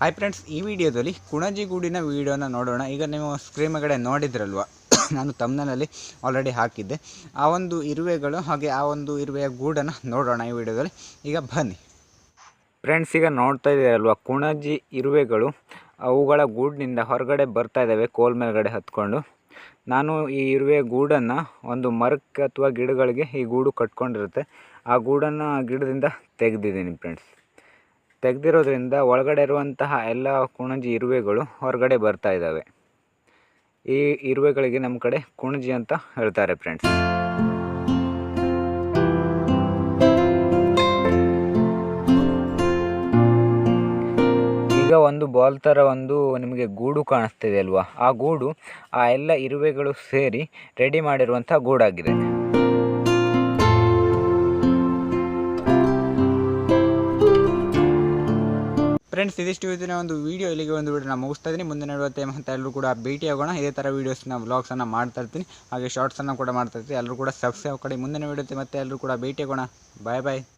Hi friends, ಈ ವಿಡಿಯೋದಲ್ಲಿ ಕುಣಜಿ ಗೂಡಿನ ವಿಡಿಯೋನ ನೋಡೋಣ. ಈಗ ನೀವು ಸ್ಕ್ರೀನ್ ಮೇಲೆ ನೋಡಿದ್ರಲ್ವ, ನಾನು ತಮ್ನಲ್ಲಿ ಆಲ್ರೆಡಿ ಹಾಕಿದ್ದೆ. ಆ ಒಂದು ಇರುವೆಗಳು ಹಾಗೆ ಆ ಒಂದು ಇರುವೆಯ ಗೂಡನ್ನು ನೋಡೋಣ ಈ ವಿಡಿಯೋದಲ್ಲಿ. ಈಗ ಬನ್ನಿ ಫ್ರೆಂಡ್ಸ್, ಈಗ ನೋಡ್ತಾ ಇದ್ದೀರಲ್ವ, ಕುಣಜಿ ಇರುವೆಗಳು ಅವುಗಳ ಗೂಡಿನಿಂದ ಹೊರಗಡೆ ಬರ್ತಾ ಇದ್ದಾವೆ ಕೋಲ್ ಮೇಲ್ಗಡೆ ಹತ್ಕೊಂಡು. ನಾನು ಈ ಇರುವೆ ಗೂಡನ್ನು ಒಂದು ಮರಕ್ಕೆ ಅಥವಾ ಗಿಡಗಳಿಗೆ ಈ ಗೂಡು ಕಟ್ಕೊಂಡಿರುತ್ತೆ, ಆ ಗೂಡನ್ನು ಗಿಡದಿಂದ ತೆಗೆದಿದ್ದೀನಿ ಫ್ರೆಂಡ್ಸ್. ತೆಗೆದಿರೋದ್ರಿಂದ ಒಳಗಡೆ ಇರುವಂತಹ ಎಲ್ಲ ಕುಣಜಿ ಇರುವೆಗಳು ಹೊರಗಡೆ ಬರ್ತಾ ಇದ್ದಾವೆ. ಈ ಇರುವೆಗಳಿಗೆ ನಮ್ಮ ಕಡೆ ಕುಣಜಿ ಅಂತ ಹೇಳ್ತಾರೆ ಫ್ರೆಂಡ್ಸ್. ಈಗ ಒಂದು ಬಾಲ್ ಥರ ಒಂದು ನಿಮಗೆ ಗೂಡು ಕಾಣಿಸ್ತಿದೆ ಅಲ್ವಾ, ಆ ಗೂಡು ಆ ಎಲ್ಲ ಇರುವೆಗಳು ಸೇರಿ ರೆಡಿ ಮಾಡಿರುವಂಥ ಗೂಡಾಗಿದೆ. ಫ್ರೆಂಡ್ಸ್, ಇದಿಷ್ಟು ಇವತ್ತಿನ ಒಂದು ವೀಡಿಯೋ. ಇಲ್ಲಿಗೆ ಒಂದು ವಿಡಿಯೋನ ಮುಗಿಸ್ತಾ ಇದ್ದೀನಿ. ಮುಂದಿನ ವಿಡಿಯೋ ಅಂತ ಎಲ್ಲರೂ ಕೂಡ ಭೇಟಿ ಆಗೋಣ. ಇದೇ ಥರ ವೀಡಿಯೋಸ್ನ ವ್ಲಾಗ್ಸನ್ನು ಮಾಡ್ತಾ ಇರ್ತೀನಿ, ಹಾಗೆ ಶಾರ್ಟ್ಸನ್ನು ಕೂಡ ಮಾಡ್ತಾ ಇರ್ತೀನಿ. ಎಲ್ಲರೂ ಕೂಡ ಸಬ್ಸ್ಕ್ರೈಬ್ ಮಾಡಿ. ಮುಂದಿನ ವಿಡಿಯೋ ಮತ್ತೆ ಎಲ್ಲರೂ ಕೂಡ ಭೇಟಿ ಆಗೋಣ. ಬಾಯ್ ಬಾಯ್.